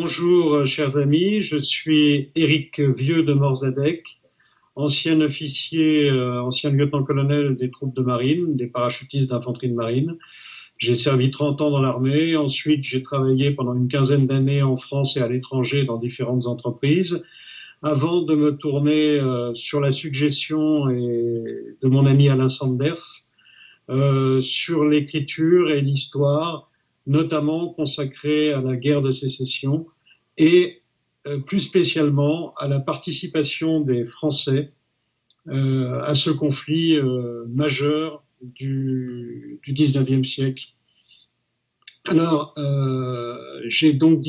Bonjour, chers amis. Je suis Éric Vieux de Morzadec, ancien officier, ancien lieutenant-colonel des troupes de marine, des parachutistes d'infanterie de marine. J'ai servi 30 ans dans l'armée. Ensuite, j'ai travaillé pendant une quinzaine d'années en France et à l'étranger dans différentes entreprises, avant de me tourner sur la suggestion de mon ami Alain Sanders, sur l'écriture et l'histoire, notamment consacrée à la guerre de sécession et plus spécialement à la participation des Français à ce conflit majeur du 19e siècle. Alors, j'ai donc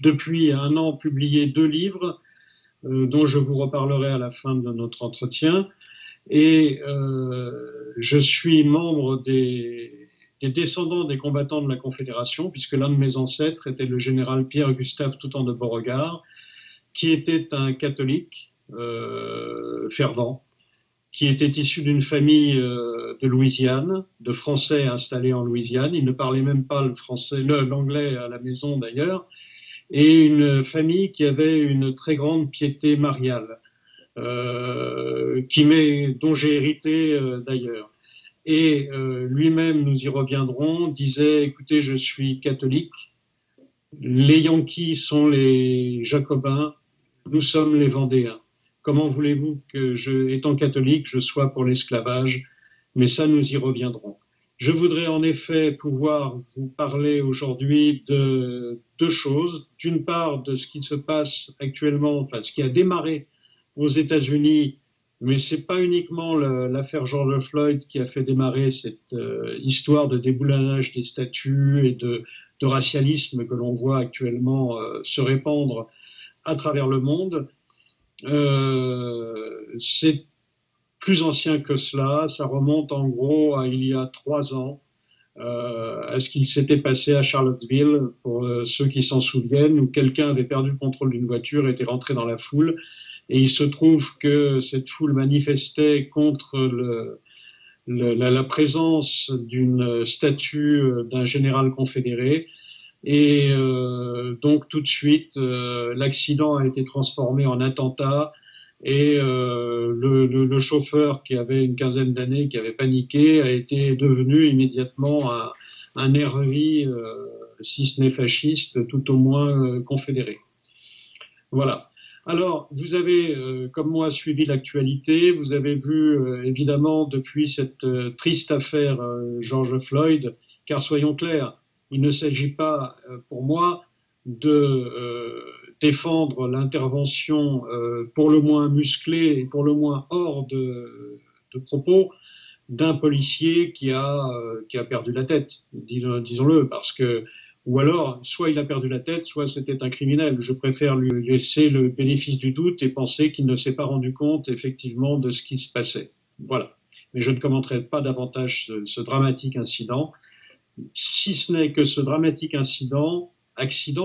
depuis un an, publié 2 livres dont je vous reparlerai à la fin de notre entretien. Et je suis membre des descendants des combattants de la Confédération, puisque l'un de mes ancêtres était le général Pierre-Gustave Toutant de Beauregard, qui était un catholique fervent, qui était issu d'une famille de Louisiane, de Français installés en Louisiane. Il ne parlait même pas l'anglais à la maison d'ailleurs, et une famille qui avait une très grande piété mariale, dont j'ai hérité d'ailleurs. Et lui-même, nous y reviendrons, disait, écoutez, je suis catholique, les Yankees sont les Jacobins, nous sommes les Vendéens. Comment voulez-vous que, étant catholique, je sois pour l'esclavage? Mais ça, nous y reviendrons. Je voudrais en effet pouvoir vous parler aujourd'hui de 2 choses. D'une part, de ce qui se passe actuellement, enfin, ce qui a démarré aux États-Unis, mais ce n'est pas uniquement l'affaire George Floyd qui a fait démarrer cette histoire de déboulonnage des statuts et de racialisme que l'on voit actuellement se répandre à travers le monde. C'est plus ancien que cela, ça remonte en gros à il y a 3 ans, à ce qu'il s'était passé à Charlottesville, pour ceux qui s'en souviennent, où quelqu'un avait perdu le contrôle d'une voiture, était rentré dans la foule, et il se trouve que cette foule manifestait contre la présence d'une statue d'un général confédéré. Et donc tout de suite, l'accident a été transformé en attentat, et le chauffeur, qui avait une quinzaine d'années, qui avait paniqué, a été devenu immédiatement un nervi, si ce n'est fasciste, tout au moins confédéré. Voilà. Alors, vous avez, comme moi, suivi l'actualité. Vous avez vu, évidemment, depuis cette triste affaire George Floyd, car soyons clairs, il ne s'agit pas, pour moi, de défendre l'intervention pour le moins musclée et pour le moins hors de propos d'un policier qui a perdu la tête, disons-le, parce que, ou alors, soit il a perdu la tête, soit c'était un criminel. Je préfère lui laisser le bénéfice du doute et penser qu'il ne s'est pas rendu compte, effectivement, de ce qui se passait. Voilà. Mais je ne commenterai pas davantage ce dramatique incident, si ce n'est que ce dramatique accident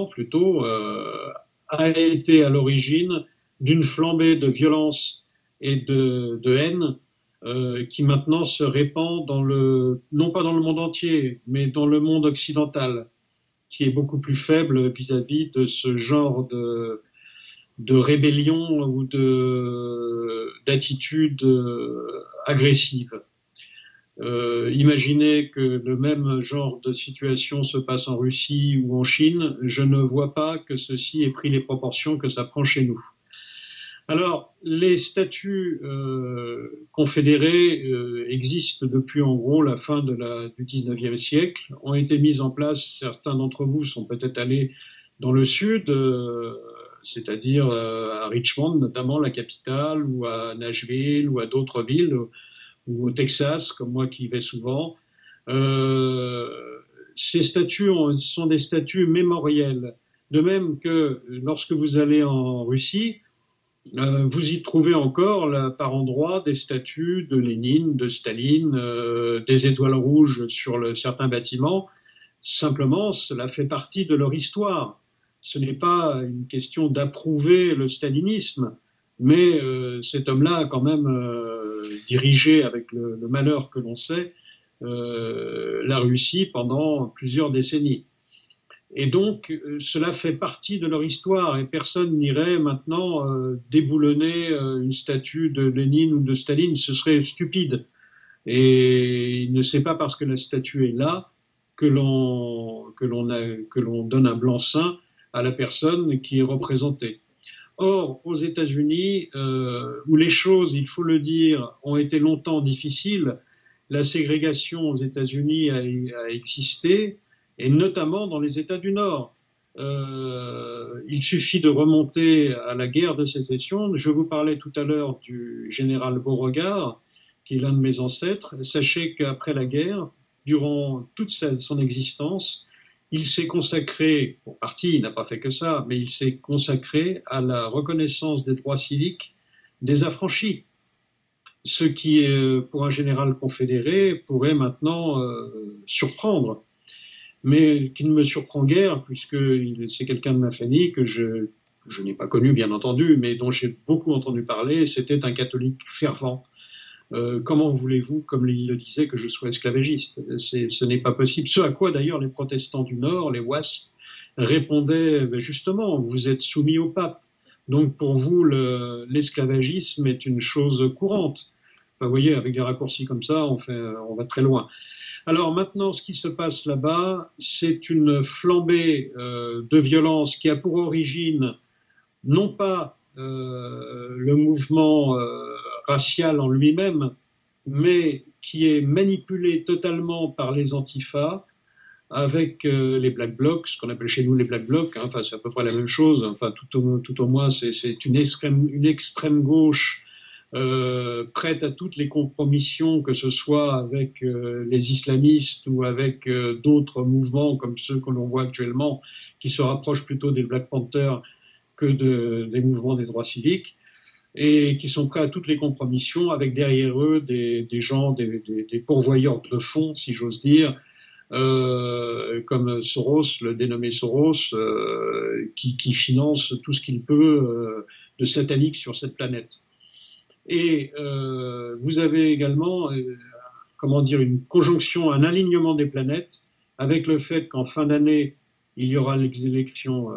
plutôt, a été à l'origine d'une flambée de violence et de haine qui maintenant se répand non pas dans le monde entier, mais dans le monde occidental, qui est beaucoup plus faible vis-à-vis de ce genre de rébellion ou d'attitude agressive. Imaginez que le même genre de situation se passe en Russie ou en Chine, je ne vois pas que ceci ait pris les proportions que ça prend chez nous. Alors, les statuts confédérés existent depuis en gros la fin du 19e siècle, ont été mis en place, certains d'entre vous sont peut-être allés dans le sud, c'est-à-dire à Richmond notamment, la capitale, ou à Nashville, ou à d'autres villes, ou au Texas, comme moi qui y vais souvent. Ces statuts sont des statuts mémoriels, de même que lorsque vous allez en Russie, vous y trouvez encore par endroits des statues de Lénine, de Staline, des étoiles rouges sur certains bâtiments. Simplement, cela fait partie de leur histoire. Ce n'est pas une question d'approuver le stalinisme, mais cet homme-là a quand même dirigé, avec le malheur que l'on sait, la Russie pendant plusieurs décennies. Et donc, cela fait partie de leur histoire et personne n'irait maintenant déboulonner une statue de Lénine ou de Staline, ce serait stupide. Et il ne sait pas parce que la statue est là que l'on donne un blanc-seing à la personne qui est représentée. Or, aux États-Unis, où les choses, il faut le dire, ont été longtemps difficiles, la ségrégation aux États-Unis a existé, et notamment dans les États du Nord. Il suffit de remonter à la guerre de sécession. Je vous parlais tout à l'heure du général Beauregard, qui est l'un de mes ancêtres. Sachez qu'après la guerre, durant toute son existence, il s'est consacré, pour partie, il n'a pas fait que ça, mais il s'est consacré à la reconnaissance des droits civiques des affranchis. Ce qui, pour un général confédéré, pourrait maintenant surprendre, mais qui ne me surprend guère, puisque c'est quelqu'un de ma famille que je n'ai pas connu, bien entendu, mais dont j'ai beaucoup entendu parler. C'était un catholique fervent. Comment voulez-vous, comme il le disait, que je sois esclavagiste? Ce n'est pas possible. Ce à quoi d'ailleurs les protestants du Nord, les WASP, répondaient justement, vous êtes soumis au pape. Donc pour vous, l'esclavagisme est une chose courante. Enfin, vous voyez, avec des raccourcis comme ça, on va très loin. Alors maintenant, ce qui se passe là-bas, c'est une flambée de violence qui a pour origine non pas le mouvement racial en lui-même, mais qui est manipulé totalement par les antifas avec les Black Blocs, ce qu'on appelle chez nous les Black Blocs, hein, enfin, c'est à peu près la même chose, enfin, tout au moins c'est une extrême gauche prête à toutes les compromissions, que ce soit avec les islamistes ou avec d'autres mouvements comme ceux que l'on voit actuellement, qui se rapprochent plutôt des Black Panthers que des mouvements des droits civiques, et qui sont prêts à toutes les compromissions, avec derrière eux des gens, des pourvoyeurs de fonds, si j'ose dire, comme Soros, le dénommé Soros, qui finance tout ce qu'il peut de satanique sur cette planète. Et vous avez également, comment dire, une conjonction, un alignement des planètes, avec le fait qu'en fin d'année, il y aura les élections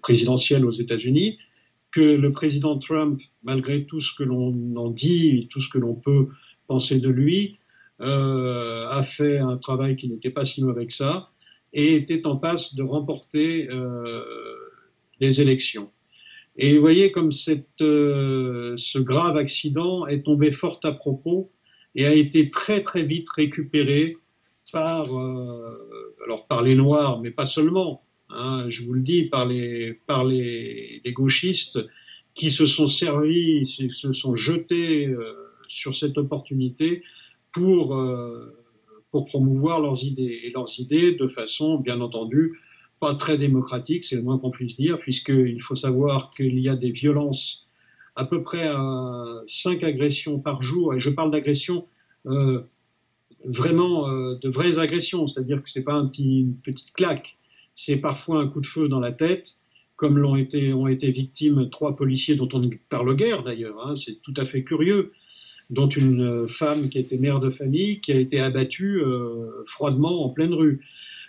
présidentielles aux États-Unis, que le président Trump, malgré tout ce que l'on en dit, tout ce que l'on peut penser de lui, a fait un travail qui n'était pas si mauvais que ça, et était en passe de remporter les élections. Et vous voyez comme ce grave accident est tombé fort à propos et a été très très vite récupéré par, alors par les Noirs, mais pas seulement, hein, je vous le dis, par les gauchistes qui se sont servis, se sont jetés sur cette opportunité pour promouvoir leurs idées, et leurs idées de façon, bien entendu, pas très démocratique, c'est le moins qu'on puisse dire, puisqu'il faut savoir qu'il y a des violences à peu près à 5 agressions par jour, et je parle d'agressions vraiment de vraies agressions, c'est-à-dire que ce n'est pas une petite claque, c'est parfois un coup de feu dans la tête, comme ont été victimes 3 policiers dont on ne parle guère d'ailleurs, hein, c'est tout à fait curieux, dont une femme qui était mère de famille, qui a été abattue froidement en pleine rue.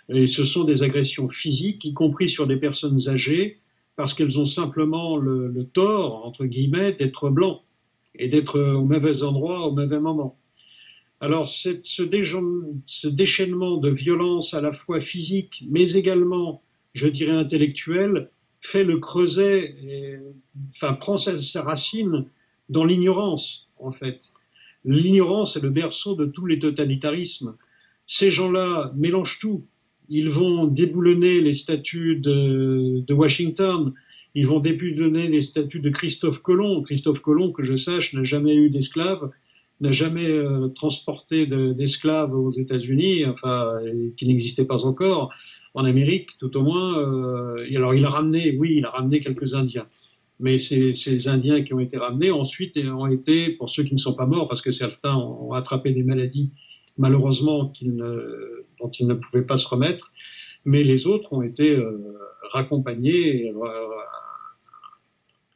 Et ce sont des agressions physiques, y compris sur des personnes âgées, parce qu'elles ont simplement le tort, entre guillemets, d'être blancs et d'être au mauvais endroit au mauvais moment. Alors ce déchaînement de violence à la fois physique, mais également, je dirais, intellectuelle, fait le creuset, enfin prend sa racine dans l'ignorance, en fait. L'ignorance est le berceau de tous les totalitarismes. Ces gens-là mélangent tout. Ils vont déboulonner les statues de Washington, ils vont déboulonner les statues de Christophe Colomb. Christophe Colomb, que je sache, n'a jamais eu d'esclaves, n'a jamais transporté d'esclaves aux États-Unis, enfin, qui n'existait pas encore, en Amérique tout au moins. Alors il a ramené quelques Indiens. Mais ces Indiens qui ont été ramenés ensuite ont été, pour ceux qui ne sont pas morts, parce que certains ont attrapé des maladies, malheureusement, dont ils ne pouvaient pas se remettre, mais les autres ont été raccompagnés,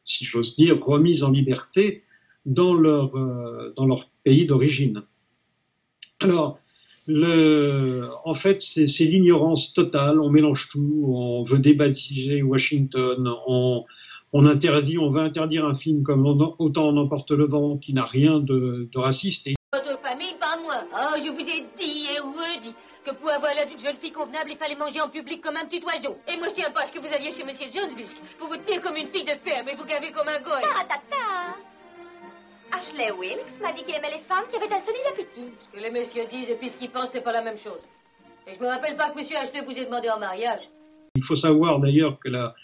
si j'ose dire, remis en liberté dans leur pays d'origine. Alors, En fait, c'est l'ignorance totale. On mélange tout. On veut débaptiser Washington. On veut interdire un film comme Autant en emporte le vent, qui n'a rien de raciste. Votre famille, pas moi. Oh, je vous ai dit et redit que pour avoir l'air d'une jeune fille convenable, il fallait manger en public comme un petit oiseau. Et moi, je tiens pas à ce que vous alliez chez Monsieur Jones-Busk pour vous tenir comme une fille de ferme et vous gaver comme un goy. Ashley Wilkes m'a dit qu'il aimait les femmes qui avaient un solide appétit. Ce que les messieurs disent et puis ce qu'ils pensent, c'est pas la même chose. Et je me rappelle pas que Monsieur Ashley vous ait demandé en mariage. Il faut savoir d'ailleurs que la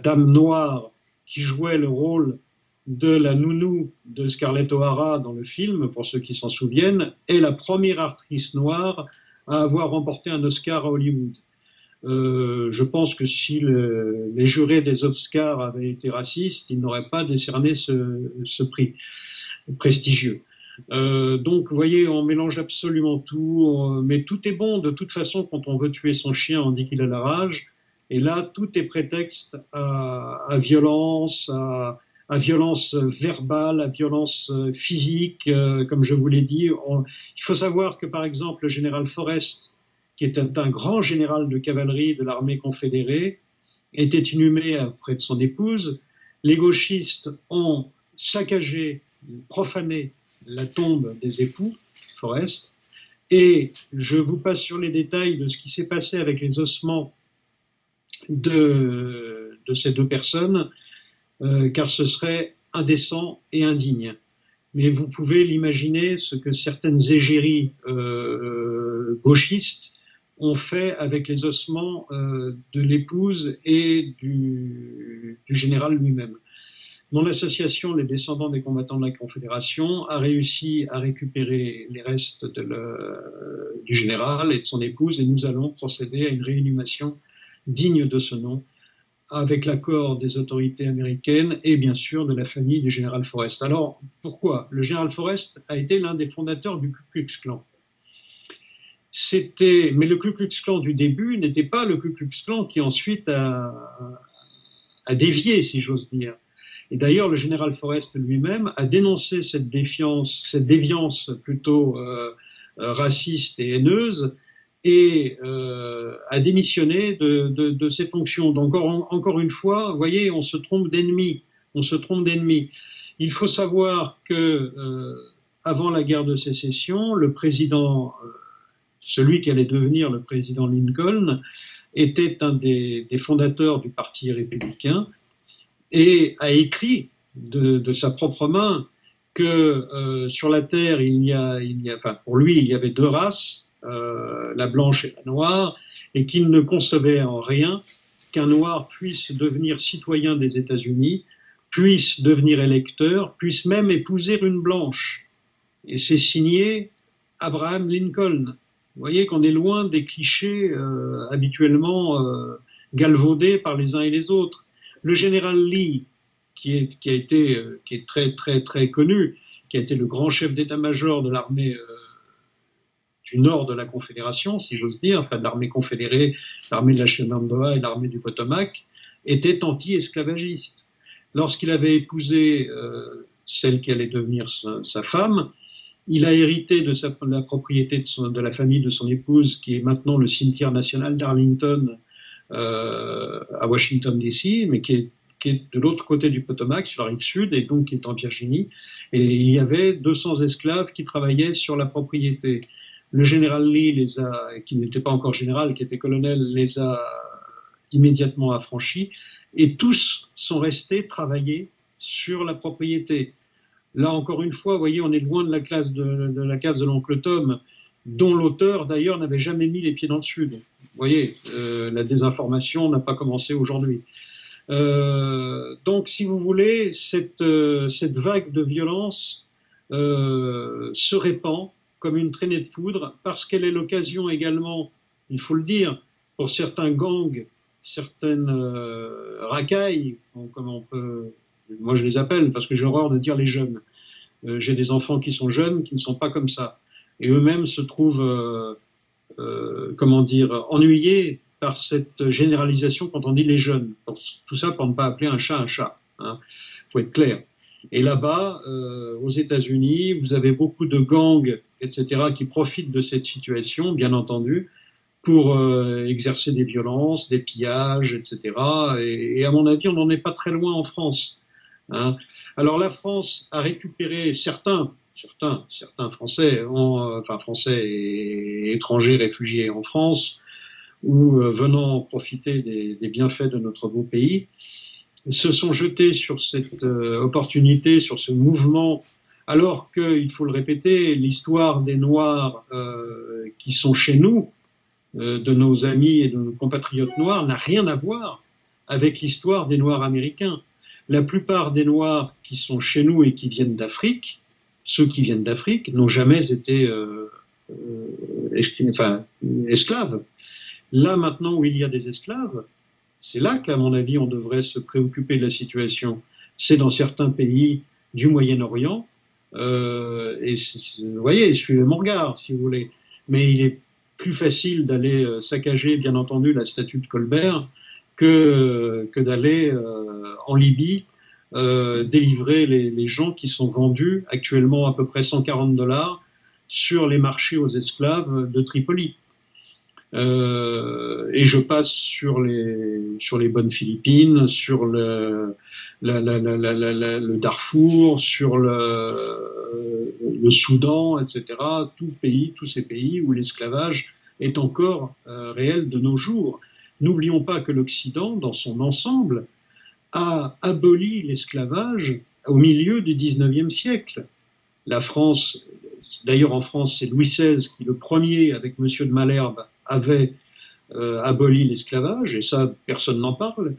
dame noire qui jouait le rôle de la nounou de Scarlett O'Hara dans le film, pour ceux qui s'en souviennent, est la première actrice noire à avoir remporté un Oscar à Hollywood. Je pense que si les jurés des Oscars avaient été racistes, ils n'auraient pas décerné ce prix prestigieux. Donc, vous voyez, on mélange absolument tout, mais tout est bon. De toute façon, quand on veut tuer son chien, on dit qu'il a la rage. Et là, tout est prétexte à violence, à violence verbale, à violence physique, comme je vous l'ai dit. Il faut savoir que, par exemple, le général Forrest, qui était un grand général de cavalerie de l'armée confédérée, était inhumé auprès de son épouse. Les gauchistes ont saccagé, profané la tombe des époux, Forrest, et je vous passe sur les détails de ce qui s'est passé avec les ossements de ces deux personnes, car ce serait indécent et indigne. Mais vous pouvez l'imaginer, ce que certaines égéries gauchistes ont fait avec les ossements de l'épouse et du général lui-même. Mon association, les descendants des combattants de la Confédération, a réussi à récupérer les restes du général et de son épouse, et nous allons procéder à une réinhumation digne de ce nom, avec l'accord des autorités américaines et bien sûr de la famille du général Forrest. Alors, pourquoi? Le général Forrest a été l'un des fondateurs du Ku Klux Klan. Mais le Ku Klux Klan du début n'était pas le Ku Klux Klan qui ensuite a dévié, si j'ose dire. Et d'ailleurs, le général Forrest lui-même a dénoncé cette déviance plutôt raciste et haineuse, et a démissionné de ses fonctions. Donc, encore une fois, vous voyez, on se trompe d'ennemi. Il faut savoir que avant la guerre de sécession, le président, celui qui allait devenir le président Lincoln, était un des fondateurs du Parti républicain et a écrit de sa propre main que sur la Terre, pour lui, il y avait deux races, la blanche et la noire, et qu'il ne concevait en rien qu'un noir puisse devenir citoyen des États-Unis, puisse devenir électeur, puisse même épouser une blanche. Et c'est signé Abraham Lincoln. Vous voyez qu'on est loin des clichés habituellement galvaudés par les uns et les autres. Le général Lee, qui est très, très, très connu, qui a été le grand chef d'état-major de l'armée du nord de la Confédération, si j'ose dire, enfin de l'armée confédérée, l'armée de la Shenandoah et l'armée du Potomac, était anti-esclavagiste. Lorsqu'il avait épousé celle qui allait devenir sa femme, il a hérité de la propriété de la famille de son épouse, qui est maintenant le cimetière national d'Arlington à Washington DC, mais qui est de l'autre côté du Potomac, sur la rive sud, et donc qui est en Virginie. Et il y avait 200 esclaves qui travaillaient sur la propriété. Le général Lee qui n'était pas encore général, qui était colonel, les a immédiatement affranchis, et tous sont restés travailler sur la propriété. Là, encore une fois, vous voyez, on est loin de la case de l'oncle Tom, dont l'auteur, d'ailleurs, n'avait jamais mis les pieds dans le Sud. Vous voyez, la désinformation n'a pas commencé aujourd'hui. Donc, si vous voulez, cette vague de violence se répand comme une traînée de foudre, parce qu'elle est l'occasion également, il faut le dire, pour certains gangs, certaines racailles, comme on peut... Moi, je les appelle, parce que j'ai horreur de dire les jeunes. J'ai des enfants qui sont jeunes, qui ne sont pas comme ça. Et eux-mêmes se trouvent, ennuyés par cette généralisation quand on dit les jeunes. Tout ça pour ne pas appeler un chat un chat. Hein. Faut être clair. Et là-bas, aux États-Unis, vous avez beaucoup de gangs etc., qui profitent de cette situation, bien entendu, pour exercer des violences, des pillages, etc. Et à mon avis, on n'en est pas très loin en France. Hein. Alors la France a récupéré certains Français, enfin Français et étrangers réfugiés en France, ou venant profiter des bienfaits de notre beau pays, se sont jetés sur cette opportunité, sur ce mouvement, alors que, il faut le répéter, l'histoire des Noirs qui sont chez nous, de nos amis et de nos compatriotes noirs, n'a rien à voir avec l'histoire des Noirs américains. La plupart des Noirs qui sont chez nous et qui viennent d'Afrique, ceux qui viennent d'Afrique, n'ont jamais été esclaves. Là, maintenant où il y a des esclaves, c'est là qu'à mon avis, on devrait se préoccuper de la situation. C'est dans certains pays du Moyen-Orient, et vous voyez, suivez mon regard, si vous voulez. Mais il est plus facile d'aller saccager, bien entendu, la statue de Colbert que d'aller en Libye délivrer les gens qui sont vendus actuellement à peu près $140 sur les marchés aux esclaves de Tripoli. Et je passe sur les bonnes Philippines, sur le Darfour, sur le Soudan, etc. Tous ces pays où l'esclavage est encore réel de nos jours. N'oublions pas que l'Occident, dans son ensemble, a aboli l'esclavage au milieu du XIXe siècle. La France, d'ailleurs en France, c'est Louis XVI qui, le premier, avec Monsieur de Malherbe, avait aboli l'esclavage, et ça, personne n'en parle.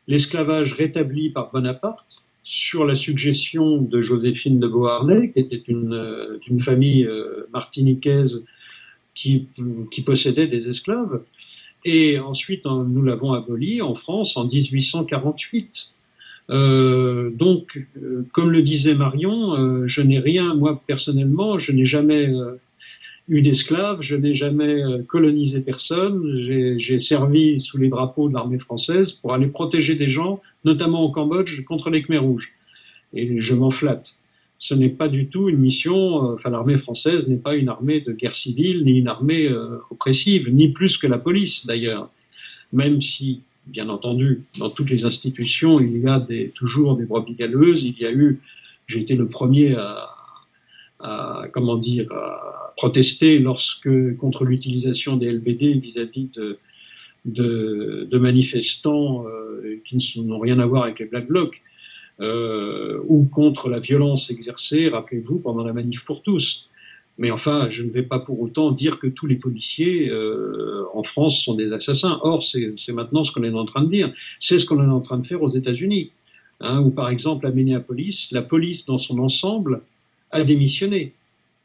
L'esclavage rétabli par Bonaparte, sur la suggestion de Joséphine de Beauharnais, qui était une famille martiniquaise qui possédait des esclaves. Et ensuite, nous l'avons aboli en France en 1848. Donc, comme le disait Marion, je n'ai rien, moi personnellement, je n'ai jamais eu d'esclaves, je n'ai jamais colonisé personne, j'ai servi sous les drapeaux de l'armée française pour aller protéger des gens, notamment au Cambodge, contre les Khmers rouges. Et je m'en flatte. Ce n'est pas du tout une mission, l'armée française n'est pas une armée de guerre civile, ni une armée oppressive, ni plus que la police d'ailleurs. Même si, bien entendu, dans toutes les institutions, il y a toujours des brebis galeuses, j'ai été le premier à protester contre l'utilisation des LBD vis-à-vis de manifestants qui n'ont rien à voir avec les Black Blocs. Ou contre la violence exercée, rappelez-vous, pendant la manif pour tous. Mais enfin, je ne vais pas pour autant dire que tous les policiers en France sont des assassins. Or, c'est maintenant ce qu'on est en train de dire. C'est ce qu'on est en train de faire aux États-Unis. Où par exemple, à Minneapolis, la police dans son ensemble a démissionné.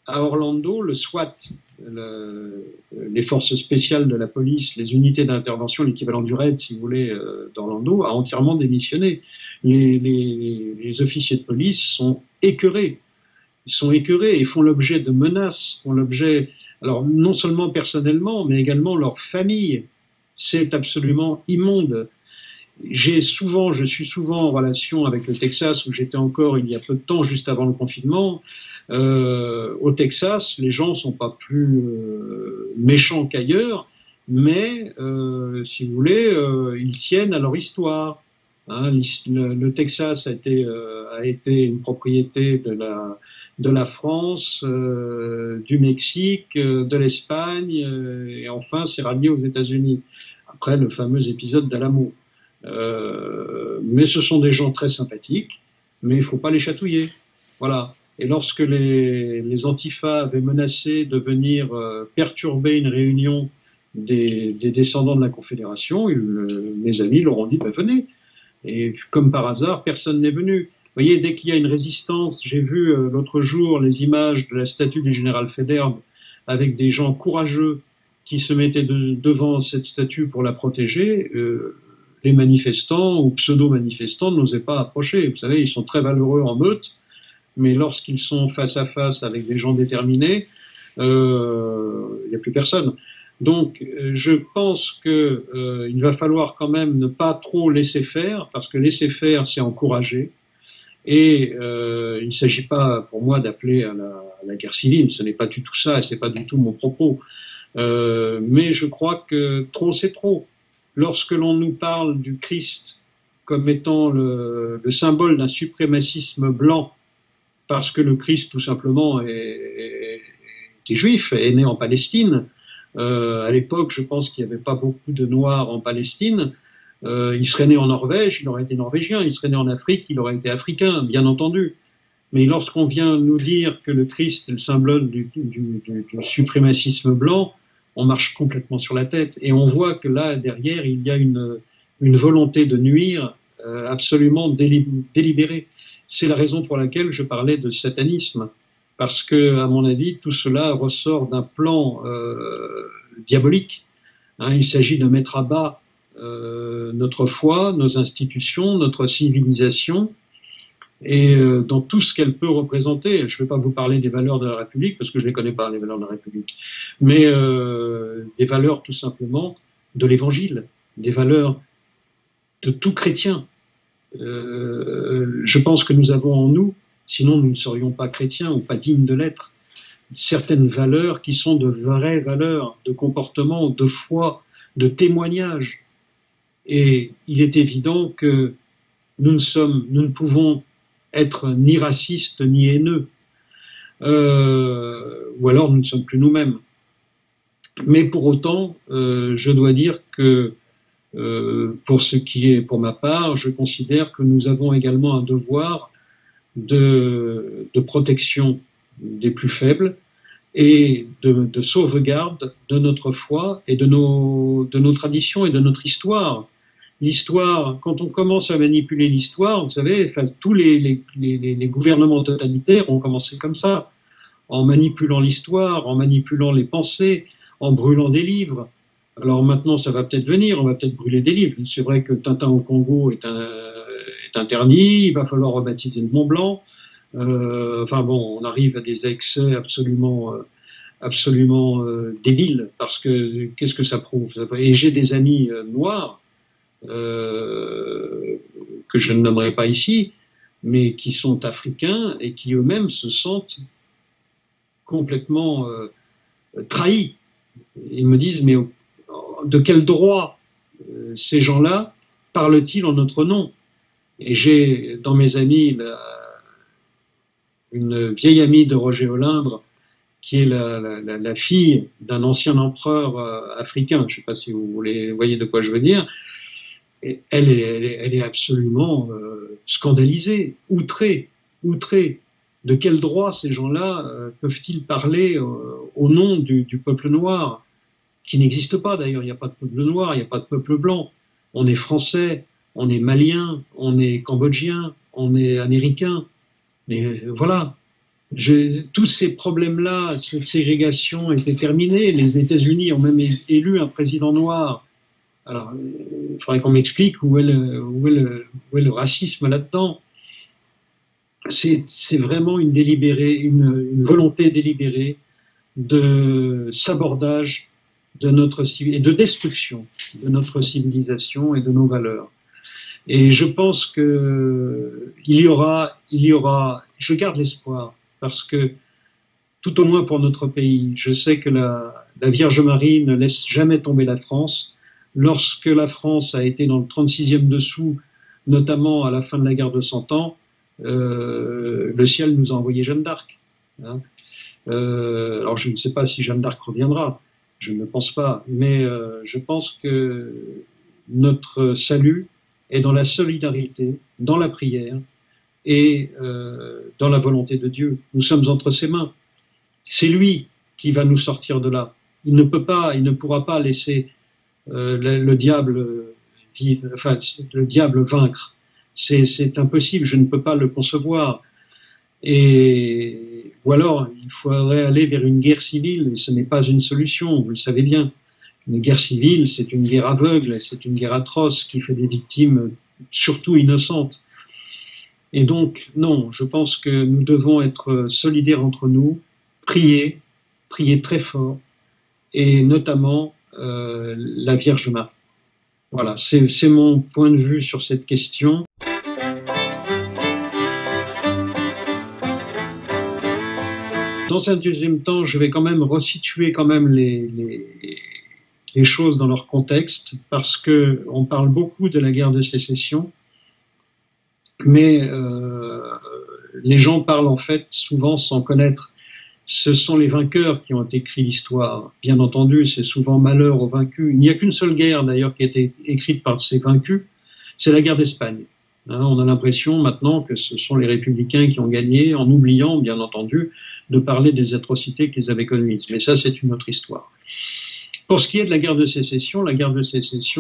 À Orlando, le SWAT, les forces spéciales de la police, les unités d'intervention, l'équivalent du RAID, si vous voulez, d'Orlando, a entièrement démissionné. Les officiers de police sont écœurés. Ils sont écœurés et font l'objet de menaces, alors non seulement personnellement, mais également leur famille. C'est absolument immonde. Je suis souvent en relation avec le Texas, où j'étais encore il y a peu de temps, juste avant le confinement. Au Texas, les gens ne sont pas plus méchants qu'ailleurs, mais, si vous voulez, ils tiennent à leur histoire. Le Texas a été une propriété de la France, du Mexique, de l'Espagne, et enfin c'est rallié aux États-Unis, après le fameux épisode d'Alamo. Mais ce sont des gens très sympathiques, mais il ne faut pas les chatouiller. Voilà. Et lorsque les Antifa avaient menacé de venir perturber une réunion des descendants de la Confédération, mes amis leur ont dit venez. Et comme par hasard, personne n'est venu. Vous voyez, dès qu'il y a une résistance, j'ai vu l'autre jour les images de la statue du général Federbe avec des gens courageux qui se mettaient devant cette statue pour la protéger. Les manifestants ou pseudo-manifestants n'osaient pas approcher. Vous savez, ils sont très valeureux en meute, mais lorsqu'ils sont face à face avec des gens déterminés, il n'y a plus personne. Donc, je pense qu'il va falloir quand même ne pas trop laisser faire, parce que laisser faire, c'est encourager. Et il ne s'agit pas pour moi d'appeler à la guerre civile, ce n'est pas du tout ça, et ce n'est pas du tout mon propos. Mais je crois que trop c'est trop. Lorsque l'on nous parle du Christ comme étant le symbole d'un suprémacisme blanc, parce que le Christ tout simplement était juif, est né en Palestine. À l'époque, je pense qu'il n'y avait pas beaucoup de Noirs en Palestine. Il serait né en Norvège, il aurait été norvégien. Il serait né en Afrique, il aurait été africain, bien entendu. Mais lorsqu'on vient nous dire que le Christ est le symbole du suprémacisme blanc, on marche complètement sur la tête. Et on voit que là, derrière, il y a une volonté de nuire absolument délibérée. C'est la raison pour laquelle je parlais de satanisme. Parce que, à mon avis, tout cela ressort d'un plan diabolique. Il s'agit de mettre à bas notre foi, nos institutions, notre civilisation, et dans tout ce qu'elle peut représenter. Je ne vais pas vous parler des valeurs de la République, parce que je ne les connais pas, les valeurs de la République, mais des valeurs tout simplement de l'Évangile, des valeurs de tout chrétien. Je pense que nous avons en nous, sinon nous ne serions pas chrétiens ou pas dignes de l'être, certaines valeurs qui sont de vraies valeurs, de comportement, de foi, de témoignage. Et il est évident que nous ne pouvons être ni racistes ni haineux, ou alors nous ne sommes plus nous-mêmes. Mais pour autant, je dois dire que pour ce qui est pour ma part, je considère que nous avons également un devoir de protection des plus faibles et de sauvegarde de notre foi et de nos traditions et de notre histoire. L'histoire, quand on commence à manipuler l'histoire, vous savez, enfin, tous les gouvernements totalitaires ont commencé comme ça, en manipulant l'histoire, en manipulant les pensées, en brûlant des livres. Alors maintenant, ça va peut-être venir, on va peut-être brûler des livres. C'est vrai que Tintin au Congo est interdit, il va falloir rebaptiser le Mont Blanc. Enfin bon, on arrive à des excès absolument débiles, parce que qu'est-ce que ça prouve? Et j'ai des amis noirs, que je ne nommerai pas ici, mais qui sont africains et qui eux-mêmes se sentent complètement trahis. Ils me disent, mais de quel droit ces gens-là parlent-ils en notre nom? Et j'ai dans mes amis une vieille amie de Roger Olymbre, qui est la fille d'un ancien empereur africain. Je ne sais pas si vous voyez de quoi je veux dire. Et elle est absolument scandalisée, outrée. De quel droit ces gens-là peuvent-ils parler au nom du peuple noir, qui n'existe pas d'ailleurs? Il n'y a pas de peuple noir, il n'y a pas de peuple blanc. On est français, on est malien, on est cambodgien, on est américain. Mais voilà, tous ces problèmes-là, cette ségrégation était terminée. Les États-Unis ont même élu un président noir. Alors, il faudrait qu'on m'explique où est le racisme là-dedans. C'est vraiment une volonté délibérée de sabordage de et de destruction de notre civilisation et de nos valeurs. Et je pense que il y aura, je garde l'espoir, parce que, tout au moins pour notre pays, je sais que la Vierge Marie ne laisse jamais tomber la France. Lorsque la France a été dans le 36e dessous, notamment à la fin de la guerre de 100 ans, le ciel nous a envoyé Jeanne d'Arc. Alors je ne sais pas si Jeanne d'Arc reviendra, je ne pense pas, mais je pense que notre salut est dans la solidarité, dans la prière et dans la volonté de Dieu. Nous sommes entre ses mains. C'est lui qui va nous sortir de là. Il ne pourra pas laisser le diable vaincre. C'est impossible, je ne peux pas le concevoir. Ou alors, il faudrait aller vers une guerre civile, et ce n'est pas une solution, vous le savez bien. Une guerre civile, c'est une guerre aveugle, c'est une guerre atroce qui fait des victimes surtout innocentes. Et donc, non, je pense que nous devons être solidaires entre nous, prier très fort, et notamment la Vierge Marie. Voilà, c'est mon point de vue sur cette question. Dans un deuxième temps, je vais quand même resituer quand même les choses dans leur contexte, parce qu'on parle beaucoup de la guerre de sécession, mais les gens parlent en fait souvent sans connaître. Ce sont les vainqueurs qui ont écrit l'histoire. Bien entendu, c'est souvent malheur aux vaincus. Il n'y a qu'une seule guerre d'ailleurs qui a été écrite par ces vaincus, c'est la guerre d'Espagne. Hein, on a l'impression maintenant que ce sont les républicains qui ont gagné, en oubliant bien entendu de parler des atrocités qu'ils avaient commises. Mais ça, c'est une autre histoire. Pour ce qui est de la guerre de sécession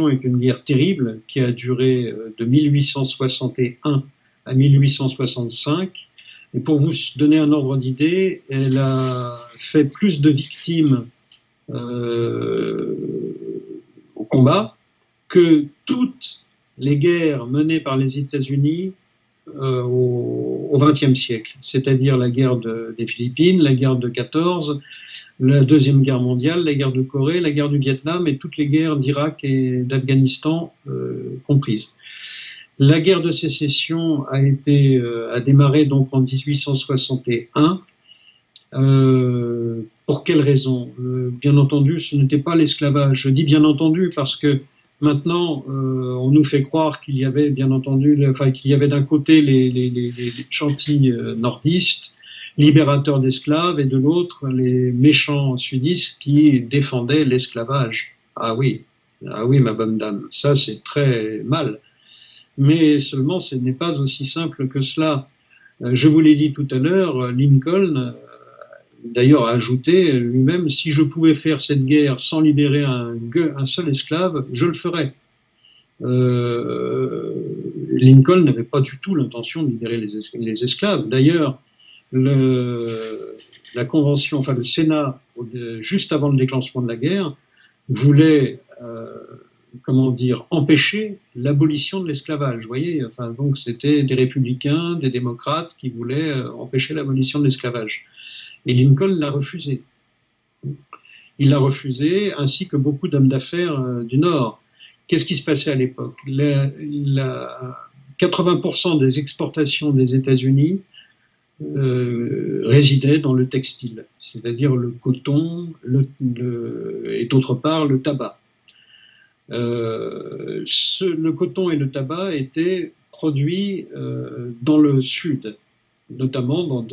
est une guerre terrible qui a duré de 1861 à 1865. Et pour vous donner un ordre d'idée, elle a fait plus de victimes au combat que toutes les guerres menées par les États-Unis au XXe siècle, c'est-à-dire la guerre des Philippines, la guerre de 14, la Deuxième Guerre mondiale, la guerre de Corée, la guerre du Vietnam et toutes les guerres d'Irak et d'Afghanistan comprises. La guerre de sécession a démarré donc en 1861. Pour quelle raison? Bien entendu, ce n'était pas l'esclavage. Je dis bien entendu parce que maintenant, on nous fait croire qu'il y avait bien entendu, qu'il y avait d'un côté les gentils nordistes, libérateurs d'esclaves, et de l'autre les méchants sudistes qui défendaient l'esclavage. Ah oui, ma bonne dame, ça c'est très mal. Mais seulement ce n'est pas aussi simple que cela. Je vous l'ai dit tout à l'heure, Lincoln d'ailleurs a ajouté lui-même, si je pouvais faire cette guerre sans libérer un seul esclave, je le ferais. Lincoln n'avait pas du tout l'intention de libérer les esclaves. D'ailleurs, la convention, le Sénat, juste avant le déclenchement de la guerre, voulait empêcher l'abolition de l'esclavage. Vous voyez, donc c'était des républicains, des démocrates qui voulaient empêcher l'abolition de l'esclavage. Et Lincoln l'a refusé. Il l'a refusé, ainsi que beaucoup d'hommes d'affaires du Nord. Qu'est-ce qui se passait à l'époque? 80% des exportations des États-Unis résidaient dans le textile, c'est-à-dire le coton et d'autre part le tabac. Le coton et le tabac étaient produits dans le sud, notamment dans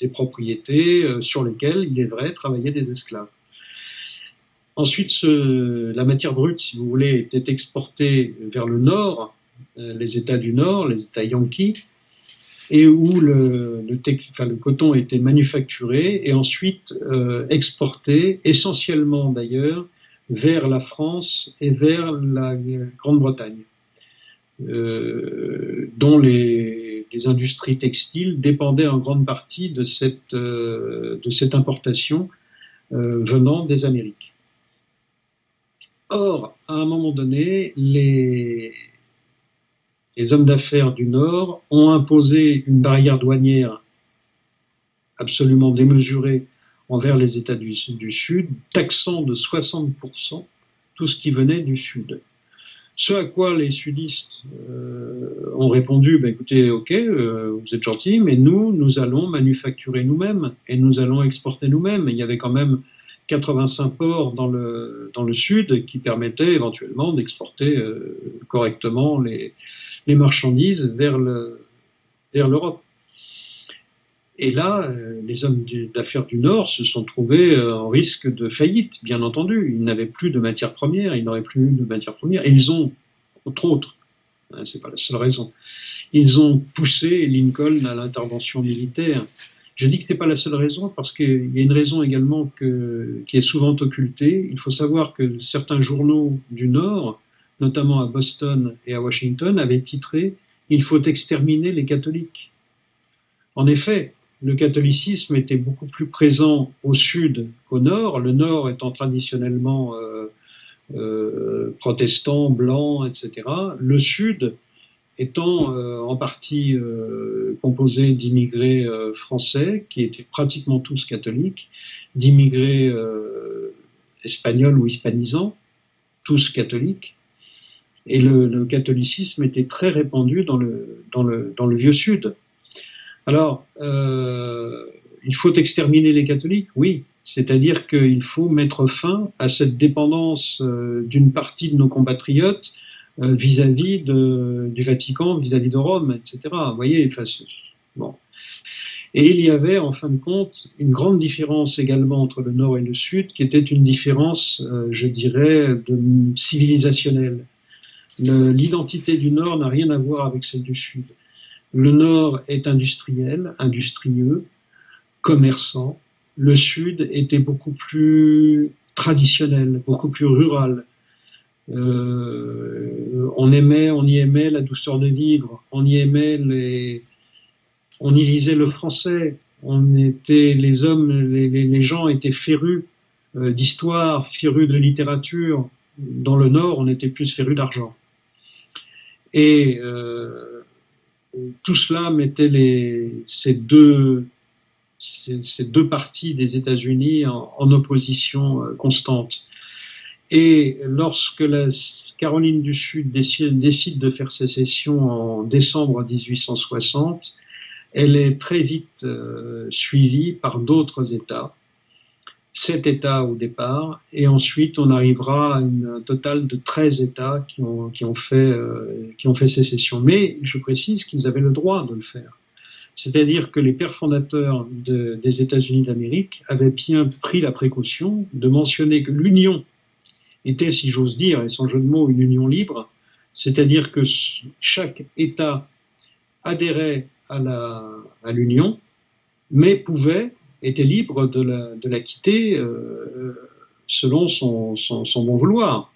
des propriétés sur lesquelles, il est vrai, travaillaient des esclaves. Ensuite, la matière brute, si vous voulez, était exportée vers le nord, les États du Nord, les États yankees, et où le coton était manufacturé et ensuite exporté, essentiellement d'ailleurs, vers la France et vers la Grande-Bretagne, dont les industries textiles dépendaient en grande partie de cette importation venant des Amériques. Or, à un moment donné, les hommes d'affaires du Nord ont imposé une barrière douanière absolument démesurée envers les États du Sud, taxant de 60% tout ce qui venait du Sud. Ce à quoi les sudistes ont répondu, écoutez, ok, vous êtes gentils, mais nous allons manufacturer nous-mêmes et nous allons exporter nous-mêmes. Il y avait quand même 85 ports dans le Sud qui permettaient éventuellement d'exporter correctement les marchandises vers l'Europe. Et là, les hommes d'affaires du Nord se sont trouvés en risque de faillite, bien entendu. Ils n'avaient plus de matières premières, ils n'auraient plus de matières premières. Et ils ont, entre autres, c'est pas la seule raison, ils ont poussé Lincoln à l'intervention militaire. Je dis que ce n'est pas la seule raison parce qu'il y a une raison également qui est souvent occultée. Il faut savoir que certains journaux du Nord, notamment à Boston et à Washington, avaient titré « Il faut exterminer les catholiques ». En effet, le catholicisme était beaucoup plus présent au sud qu'au nord, le nord étant traditionnellement protestant, blanc, etc. Le sud étant en partie composé d'immigrés français, qui étaient pratiquement tous catholiques, d'immigrés espagnols ou hispanisants, tous catholiques, et le catholicisme était très répandu dans le vieux sud. Alors, il faut exterminer les catholiques, oui. C'est-à-dire qu'il faut mettre fin à cette dépendance d'une partie de nos compatriotes vis-à-vis du Vatican, vis-à-vis de Rome, etc. Vous voyez, enfin, bon. Et il y avait, en fin de compte, une grande différence également entre le Nord et le Sud, qui était une différence, je dirais, civilisationnelle. L'identité du Nord n'a rien à voir avec celle du Sud. Le Nord est industriel, industrieux, commerçant. Le Sud était beaucoup plus traditionnel, beaucoup plus rural. On y aimait la douceur de vivre, on y lisait le français, les gens étaient férus d'histoire, férus de littérature. Dans le Nord, on était plus férus d'argent. Et tout cela mettait ces deux parties des États-Unis en opposition constante. Et lorsque la Caroline du Sud décide de faire sécession en décembre 1860, elle est très vite suivie par d'autres États, 7 États au départ, et ensuite on arrivera à un total de 13 États qui ont fait sécession. Mais je précise qu'ils avaient le droit de le faire. C'est-à-dire que les pères fondateurs des États-Unis d'Amérique avaient bien pris la précaution de mentionner que l'union était, si j'ose dire, et sans jeu de mots, une union libre, c'est-à-dire que chaque État adhérait à l'union, mais était libre de la quitter selon son bon vouloir.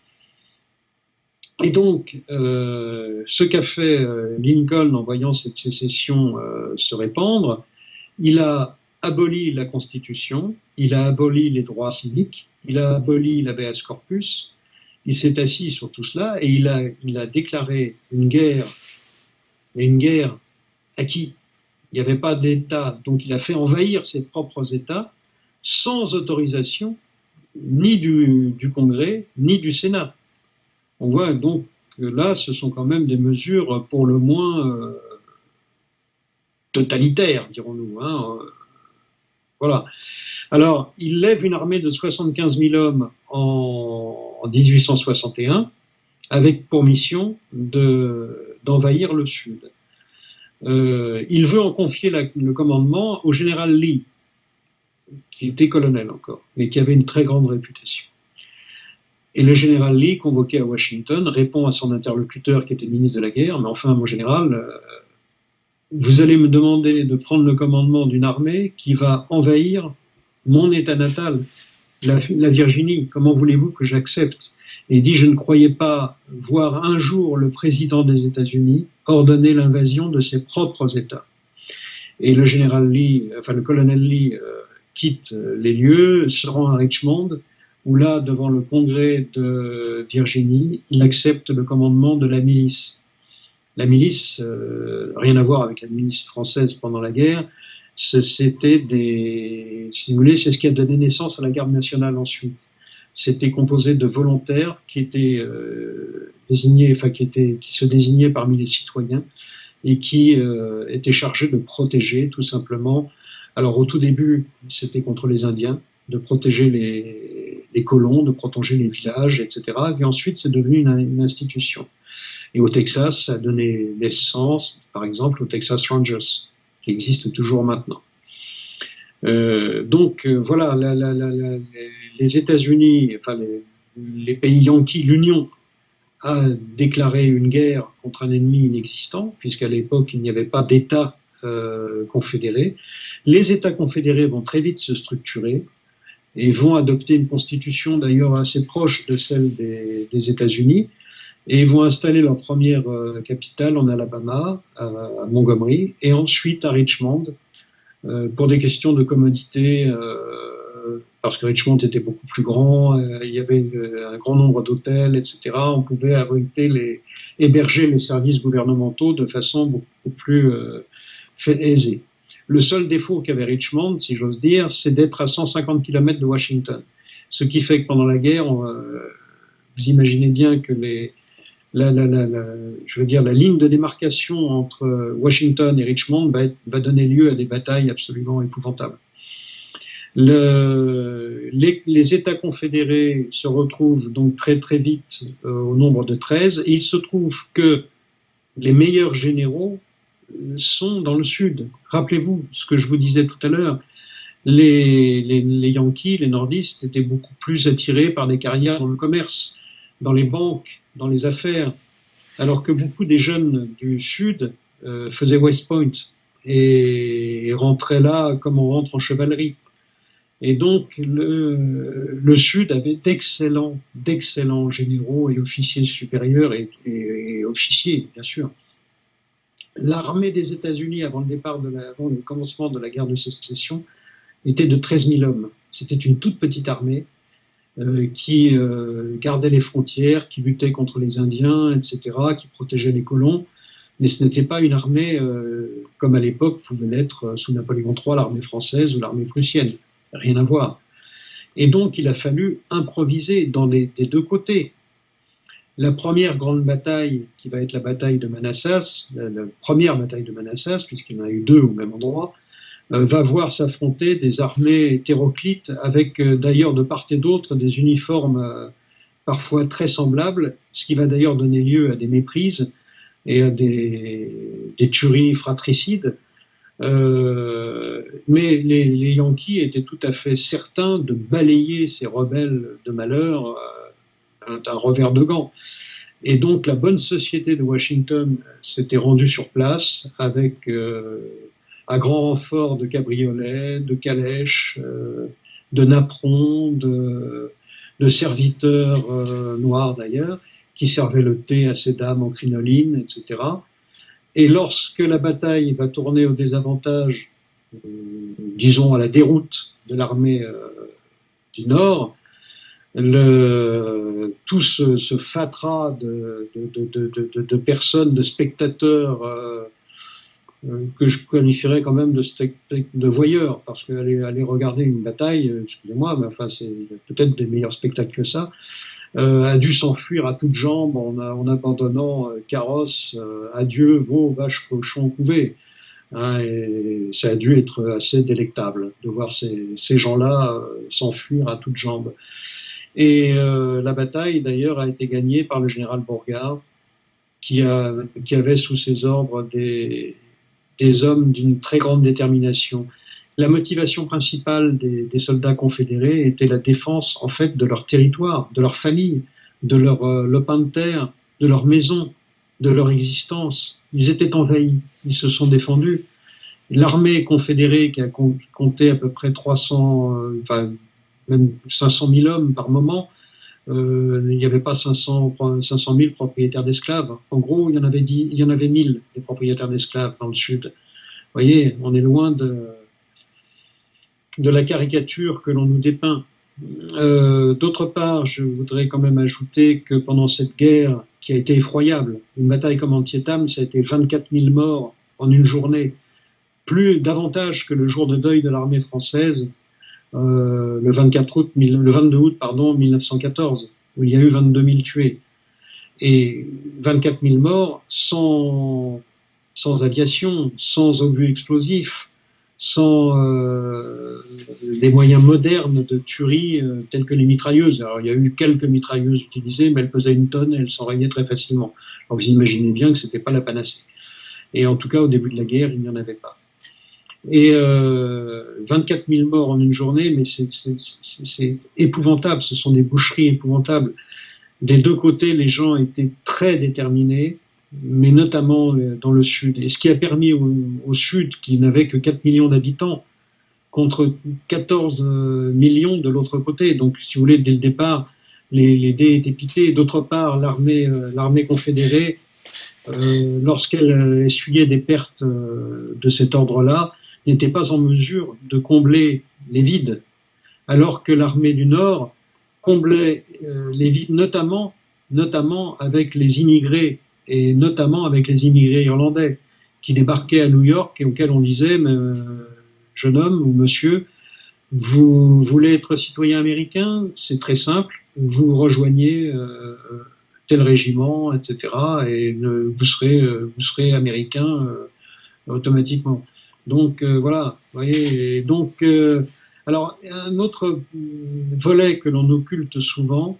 Et donc, ce qu'a fait Lincoln en voyant cette sécession se répandre, il a aboli la Constitution, il a aboli les droits civiques, il a aboli l'habeas corpus, il s'est assis sur tout cela et il a déclaré une guerre à qui? Il n'y avait pas d'État, donc il a fait envahir ses propres États sans autorisation ni du Congrès ni du Sénat. On voit donc que là, ce sont quand même des mesures pour le moins totalitaires, dirons-nous. Hein. Voilà. Alors, il lève une armée de 75 000 hommes en 1861 avec pour mission d'envahir le Sud. Il veut en confier le commandement au général Lee, qui était colonel encore, mais qui avait une très grande réputation. Et le général Lee, convoqué à Washington, répond à son interlocuteur qui était ministre de la guerre, mais enfin, mon général, vous allez me demander de prendre le commandement d'une armée qui va envahir mon État natal, la Virginie. Comment voulez-vous que j'accepte? Et il dit, je ne croyais pas voir un jour le président des États-Unis ordonner l'invasion de ses propres États. Et le général Lee, enfin le colonel Lee, quitte les lieux, se rend à Richmond, où là, devant le congrès de Virginie, il accepte le commandement de la milice. La milice, rien à voir avec la milice française pendant la guerre, c'était si vous voulez, c'est ce qui a donné naissance à la garde nationale ensuite. C'était composé de volontaires qui étaient désignés, enfin qui se désignaient parmi les citoyens et qui étaient chargés de protéger tout simplement. Alors au tout début, c'était contre les Indiens, de protéger les colons, de protéger les villages, etc. Et ensuite, c'est devenu une institution. Et au Texas, ça a donné naissance, par exemple, au Texas Rangers, qui existe toujours maintenant. Donc voilà, les États-Unis, enfin les pays yankees, l'Union a déclaré une guerre contre un ennemi inexistant, puisqu'à l'époque il n'y avait pas d'État confédéré. Les États confédérés vont très vite se structurer et vont adopter une constitution d'ailleurs assez proche de celle des États-Unis, et vont installer leur première capitale en Alabama, à Montgomery, et ensuite à Richmond, pour des questions de commodité, parce que Richmond était beaucoup plus grand, il y avait un grand nombre d'hôtels, etc. On pouvait héberger les services gouvernementaux de façon beaucoup plus aisée. Le seul défaut qu'avait Richmond, si j'ose dire, c'est d'être à 150 km de Washington. Ce qui fait que pendant la guerre, vous imaginez bien que la ligne de démarcation entre Washington et Richmond va donner lieu à des batailles absolument épouvantables. Les États confédérés se retrouvent donc très très vite au nombre de 13, et il se trouve que les meilleurs généraux sont dans le sud. Rappelez-vous ce que je vous disais tout à l'heure, les Yankees, les nordistes étaient beaucoup plus attirés par des carrières dans le commerce, dans les banques, dans les affaires, alors que beaucoup des jeunes du sud faisaient West Point et rentraient là comme on rentre en chevalerie. Et donc, le Sud avait d'excellents généraux et officiers supérieurs et officiers, bien sûr. L'armée des États-Unis, avant le commencement de la guerre de sécession, était de 13 000 hommes. C'était une toute petite armée qui gardait les frontières, qui luttait contre les Indiens, etc., qui protégeait les colons. Mais ce n'était pas une armée comme à l'époque pouvait l'être sous Napoléon III, l'armée française ou l'armée prussienne. Rien à voir. Et donc, il a fallu improviser des deux côtés. La première grande bataille, qui va être la bataille de Manassas, la première bataille de Manassas, puisqu'il y en a eu deux au même endroit, va voir s'affronter des armées hétéroclites avec d'ailleurs de part et d'autre des uniformes parfois très semblables, ce qui va d'ailleurs donner lieu à des méprises et à des tueries fratricides. Mais les Yankees étaient tout à fait certains de balayer ces rebelles de malheur d'un revers de gant. Et donc la bonne société de Washington s'était rendue sur place avec, à grand renfort de cabriolets, de calèches, de napperons, de serviteurs noirs d'ailleurs, qui servaient le thé à ces dames en crinoline, etc. Et lorsque la bataille va tourner au désavantage, disons à la déroute de l'armée du Nord, tout ce fatras de personnes, de spectateurs que je qualifierais quand même de voyeurs, parce qu'aller regarder une bataille, excusez-moi, mais enfin c'est peut-être des meilleurs spectacles que ça, a dû s'enfuir à toutes jambes en abandonnant carrosse, adieu, veaux, vaches, cochons couvés. Hein, et ça a dû être assez délectable de voir ces gens-là s'enfuir à toutes jambes. Et la bataille, d'ailleurs, a été gagnée par le général Beauregard, qui avait sous ses ordres des hommes d'une très grande détermination. La motivation principale des soldats confédérés était la défense, en fait, de leur territoire, de leur famille, de leur lopin de terre, de leur maison, de leur existence. Ils étaient envahis, ils se sont défendus. L'armée confédérée, qui a compté à peu près 300, même 500 000 hommes par moment, il n'y avait pas 500 000 propriétaires d'esclaves. En gros, il y en avait 1000 des propriétaires d'esclaves dans le Sud. Vous voyez, on est loin de la caricature que l'on nous dépeint. D'autre part, je voudrais quand même ajouter que pendant cette guerre qui a été effroyable, une bataille comme Antietam, ça a été 24 000 morts en une journée, davantage que le jour de deuil de l'armée française, le 22 août 1914, où il y a eu 22 000 tués. Et 24 000 morts sans aviation, sans obus explosifs, sans des moyens modernes de tuerie tels que les mitrailleuses. Alors il y a eu quelques mitrailleuses utilisées, mais elles pesaient 1 tonne et elles s'enrayaient très facilement. Alors vous imaginez bien que ce n'était pas la panacée. Et en tout cas, au début de la guerre, il n'y en avait pas. Et 24 000 morts en une journée, mais c'est épouvantable, ce sont des boucheries épouvantables. Des deux côtés, les gens étaient très déterminés, mais notamment dans le Sud. Et ce qui a permis au Sud, qui n'avait que 4 millions d'habitants, contre 14 millions de l'autre côté. Donc, si vous voulez, dès le départ, les dés étaient piqués. D'autre part, l'armée confédérée, lorsqu'elle essuyait des pertes de cet ordre-là, n'était pas en mesure de combler les vides, alors que l'armée du Nord comblait les vides, notamment avec les immigrés, et notamment avec les immigrés irlandais, qui débarquaient à New York et auxquels on disait, jeune homme ou monsieur, vous voulez être citoyen américain, c'est très simple, vous rejoignez tel régiment, etc., et vous serez américain automatiquement. Donc voilà, vous voyez, et donc Alors, un autre volet que l'on occulte souvent,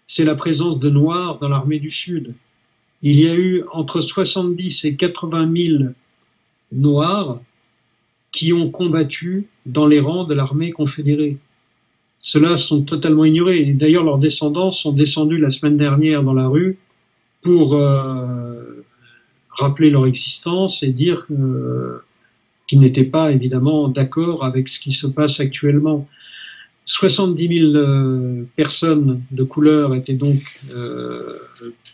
c'est la présence de Noirs dans l'armée du Sud. Il y a eu entre 70 et 80 000 Noirs qui ont combattu dans les rangs de l'armée confédérée. Ceux-là sont totalement ignorés. Et d'ailleurs, leurs descendants sont descendus la semaine dernière dans la rue pour rappeler leur existence et dire qu'ils n'étaient pas évidemment d'accord avec ce qui se passe actuellement. 70 000 personnes de couleur étaient donc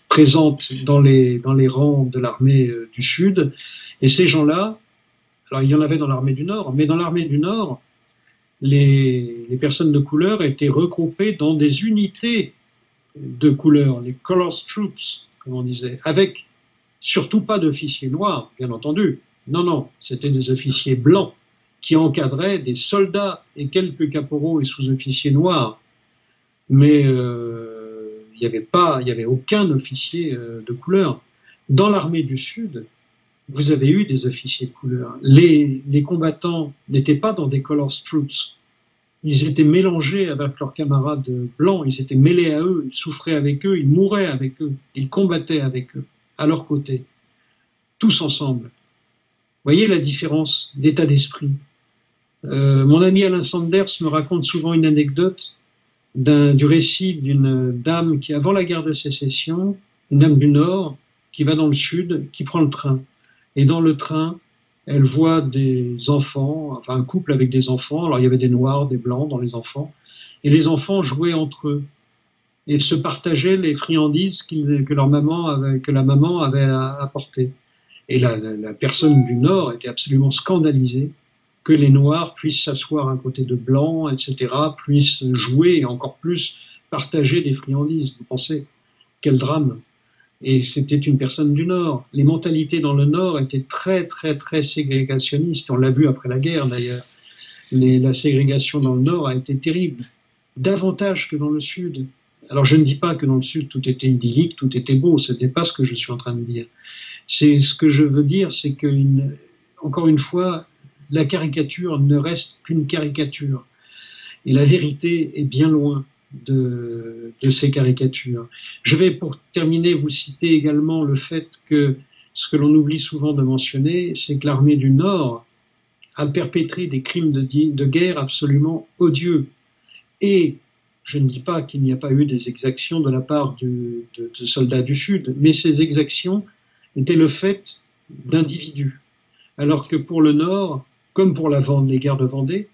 présentes dans les rangs de l'armée du Sud. Et ces gens-là, alors il y en avait dans l'armée du Nord, mais dans l'armée du Nord, les personnes de couleur étaient regroupées dans des unités de couleur, les Colors Troops, comme on disait, avec surtout pas d'officiers noirs, bien entendu. Non, non, c'était des officiers blancs qui encadraient des soldats et quelques caporaux et sous-officiers noirs. Mais il n'y avait aucun officier de couleur. Dans l'armée du Sud, vous avez eu des officiers de couleur. Les combattants n'étaient pas dans des Colors Troops. Ils étaient mélangés avec leurs camarades blancs, ils étaient mêlés à eux, ils souffraient avec eux, ils mouraient avec eux, ils combattaient avec eux, à leur côté, tous ensemble. Vous voyez la différence d'état d'esprit. Mon ami Alain Sanders me raconte souvent une anecdote du récit d'une dame qui, avant la guerre de sécession, une dame du Nord, qui va dans le Sud, qui prend le train. Et dans le train, elle voit des enfants, enfin un couple avec des enfants. Alors il y avait des noirs, des blancs dans les enfants. Et les enfants jouaient entre eux et se partageaient les friandises que la maman avait apportées. Et la personne du Nord était absolument scandalisée que les Noirs puissent s'asseoir à côté de Blancs, etc., puissent jouer et encore plus partager des friandises. Vous pensez, quel drame! Et c'était une personne du Nord. Les mentalités dans le Nord étaient très, très, très ségrégationnistes. On l'a vu après la guerre, d'ailleurs. La ségrégation dans le Nord a été terrible, davantage que dans le Sud. Alors, je ne dis pas que dans le Sud, tout était idyllique, tout était beau. Ce n'est pas ce que je suis en train de dire. C'est ce que je veux dire, c'est que, encore une fois, la caricature ne reste qu'une caricature. Et la vérité est bien loin de ces caricatures. Je vais, pour terminer, vous citer également le fait que ce que l'on oublie souvent de mentionner, c'est que l'armée du Nord a perpétré des crimes de guerre absolument odieux. Et je ne dis pas qu'il n'y a pas eu des exactions de la part de soldats du Sud, mais ces exactions étaient le fait d'individus. Alors que pour le Nord, comme pour les guerres de Vendée,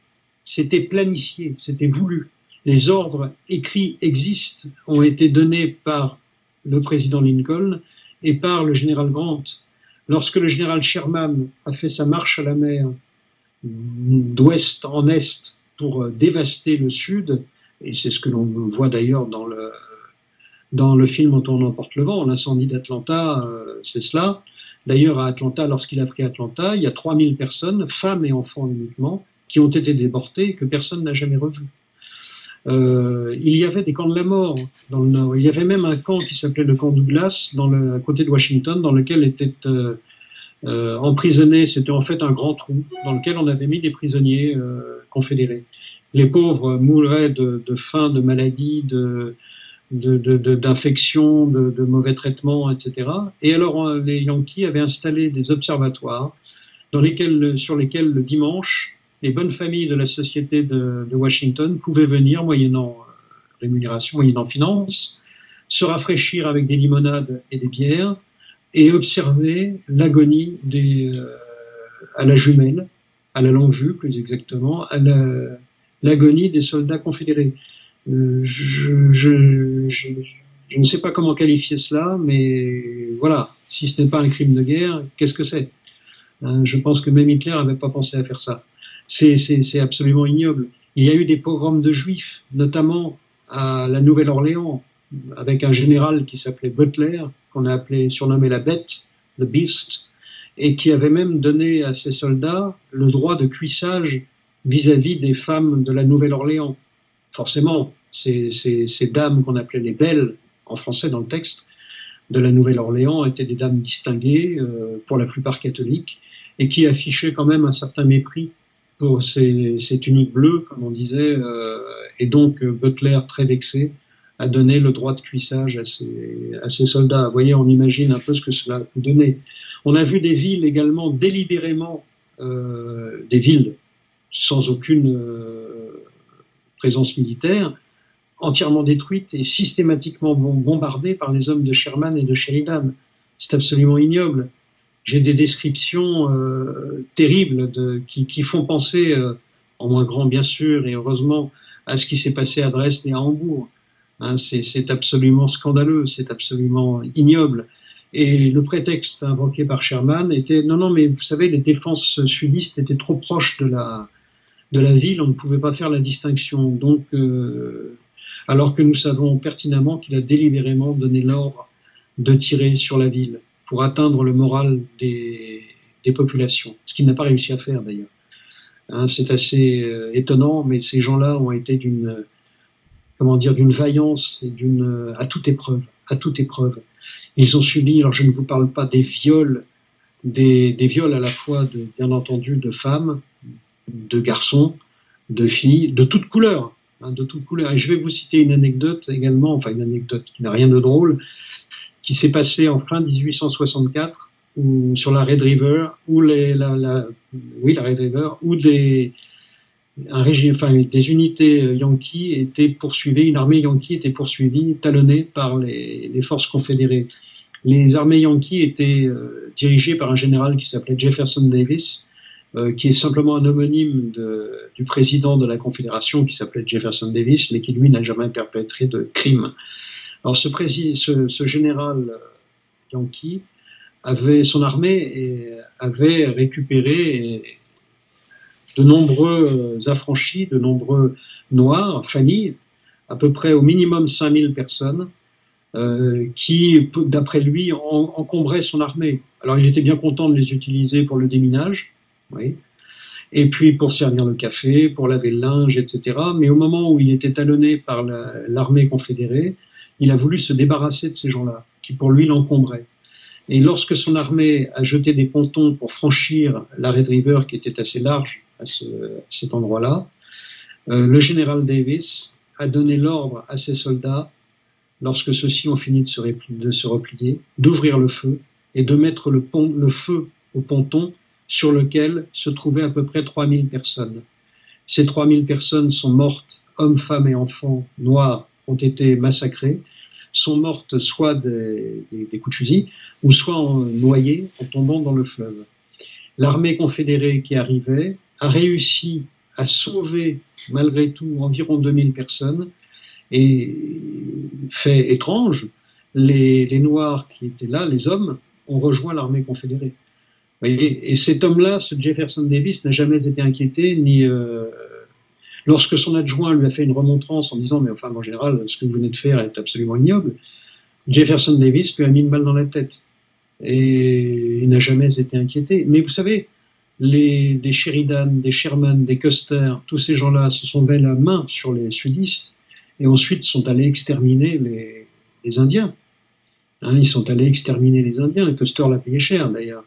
c'était planifié, c'était voulu. Les ordres écrits existent, ont été donnés par le président Lincoln et par le général Grant. Lorsque le général Sherman a fait sa marche à la mer d'ouest en est pour dévaster le Sud, et c'est ce que l'on voit d'ailleurs dans le film Dont on emporte le vent, l'incendie d'Atlanta, c'est cela. D'ailleurs, à Atlanta, lorsqu'il a pris Atlanta, il y a 3000 personnes, femmes et enfants uniquement, qui ont été déportées et que personne n'a jamais revues. Il y avait des camps de la mort dans le Nord. Il y avait même un camp qui s'appelait le camp Douglas, à côté de Washington, dans lequel étaient emprisonnés, c'était en fait un grand trou, dans lequel on avait mis des prisonniers confédérés. Les pauvres mouraient de faim, de maladie, d'infections, de mauvais traitements, etc. Et alors les Yankees avaient installé des observatoires sur lesquels le dimanche, les bonnes familles de la société de Washington pouvaient venir, moyennant rémunération, moyennant finance, se rafraîchir avec des limonades et des bières et observer l'agonie à la jumelle, à la longue vue plus exactement, à l'agonie des soldats confédérés. Je ne sais pas comment qualifier cela, mais voilà, si ce n'est pas un crime de guerre, qu'est-ce que c'est? Je pense que même Hitler n'avait pas pensé à faire ça. C'est absolument ignoble. Il y a eu des pogroms de juifs, notamment à la Nouvelle-Orléans, avec un général qui s'appelait Butler, qu'on a surnommé la bête, the beast, et qui avait même donné à ses soldats le droit de cuissage vis-à-vis des femmes de la Nouvelle-Orléans. Forcément, ces dames qu'on appelait les belles, en français dans le texte, de la Nouvelle-Orléans étaient des dames distinguées, pour la plupart catholiques, et qui affichaient quand même un certain mépris pour ses tuniques bleues, comme on disait, et donc Butler, très vexé, a donné le droit de cuissage à ses soldats. Vous voyez, on imagine un peu ce que cela peut donner. On a vu des villes également délibérément, des villes sans aucune présence militaire, entièrement détruites et systématiquement bombardées par les hommes de Sherman et de Sheridan. C'est absolument ignoble. J'ai des descriptions terribles qui font penser, en moins grand bien sûr, et heureusement, à ce qui s'est passé à Dresde et à Hambourg. Hein, c'est absolument scandaleux, c'est absolument ignoble. Et le prétexte invoqué par Sherman était non, mais vous savez, les défenses sudistes étaient trop proches de la ville, on ne pouvait pas faire la distinction. Donc, alors que nous savons pertinemment qu'il a délibérément donné l'ordre de tirer sur la ville pour atteindre le moral des populations, ce qu'il n'a pas réussi à faire d'ailleurs. Hein, c'est assez étonnant, mais ces gens-là ont été d'une vaillance et à toute épreuve. Ils ont subi, alors je ne vous parle pas des viols, des viols à la fois, bien entendu, de femmes, de garçons, de filles, de toutes couleurs. De toutes couleurs. Et je vais vous citer une anecdote également, enfin une anecdote qui n'a rien de drôle, qui s'est passée en fin 1864 sur la Red River, où la Red River, où des unités yankees étaient poursuivies, une armée yankee était poursuivie, talonnée par les forces confédérées. Les armées yankees étaient dirigées par un général qui s'appelait Jefferson Davis, qui est simplement un homonyme du président de la Confédération qui s'appelait Jefferson Davis, mais qui lui n'a jamais perpétré de crime. Alors ce général yankee son armée avait récupéré de nombreux affranchis, de nombreux noirs, familles, à peu près au minimum 5000 personnes, qui, d'après lui, encombraient son armée. Alors il était bien content de les utiliser pour le déminage, oui, et puis pour servir le café, pour laver le linge, etc. Mais au moment où il était talonné par l'armée confédérée, il a voulu se débarrasser de ces gens-là, qui pour lui l'encombraient. Et lorsque son armée a jeté des pontons pour franchir la Red River, qui était assez large à cet endroit-là, le général Davis a donné l'ordre à ses soldats, lorsque ceux-ci ont fini de se replier, d'ouvrir le feu et de mettre le feu au ponton sur lequel se trouvaient à peu près 3000 personnes. Ces 3000 personnes sont mortes, hommes, femmes et enfants noirs ont été massacrés, sont mortes soit des coups de fusil, ou soit noyées en tombant dans le fleuve. L'armée confédérée qui arrivait a réussi à sauver, malgré tout, environ 2000 personnes, et fait étrange, les Noirs qui étaient là, les hommes, ont rejoint l'armée confédérée. Et cet homme-là, ce Jefferson Davis, n'a jamais été inquiété, ni lorsque son adjoint lui a fait une remontrance en disant « mais enfin, en général, ce que vous venez de faire est absolument ignoble », Jefferson Davis lui a mis une balle dans la tête. Et il n'a jamais été inquiété. Mais vous savez, des Sheridan, des Sherman, des Custer, tous ces gens-là se sont mis la main sur les sudistes et ensuite sont allés exterminer les Indiens. Hein, ils sont allés exterminer les Indiens. Custer l'a payé cher, d'ailleurs.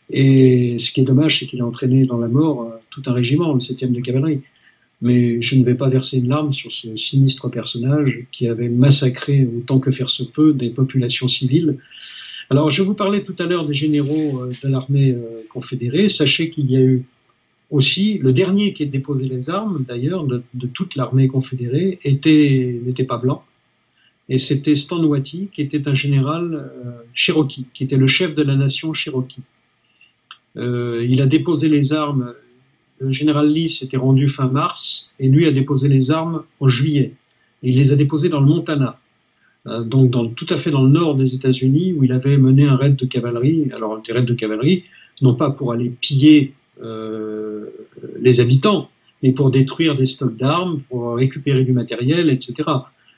Et ce qui est dommage, c'est qu'il a entraîné dans la mort tout un régiment, le 7e de cavalerie. Mais je ne vais pas verser une larme sur ce sinistre personnage qui avait massacré, autant que faire se peut, des populations civiles. Alors, je vous parlais tout à l'heure des généraux de l'armée confédérée. Sachez qu'il y a eu aussi, le dernier qui a déposé les armes, d'ailleurs, de toute l'armée confédérée, n'était pas blanc. Et c'était Stan Wattie, qui était un général Cherokee, qui était le chef de la nation Cherokee. Il a déposé les armes. Le général Lee s'était rendu fin mars, et lui a déposé les armes en juillet. Et il les a déposées dans le Montana, donc tout à fait dans le nord des États-Unis, où il avait mené un raid de cavalerie. Alors des raids de cavalerie, non pas pour aller piller les habitants, mais pour détruire des stocks d'armes, pour récupérer du matériel, etc.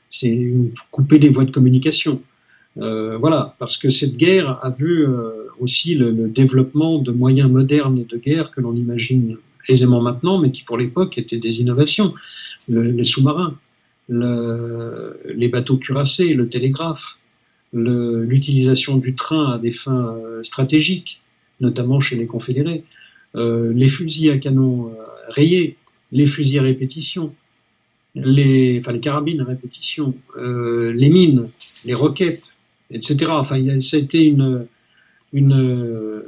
C'est couper des voies de communication. Voilà, parce que cette guerre a vu aussi le développement de moyens modernes de guerre que l'on imagine aisément maintenant, mais qui pour l'époque étaient des innovations. Les sous-marins, les bateaux cuirassés, le télégraphe, l'utilisation du train à des fins stratégiques, notamment chez les confédérés, les fusils à canon rayés, les fusils à répétition, les carabines à répétition, les mines, les roquettes, etc. Enfin, ça a été une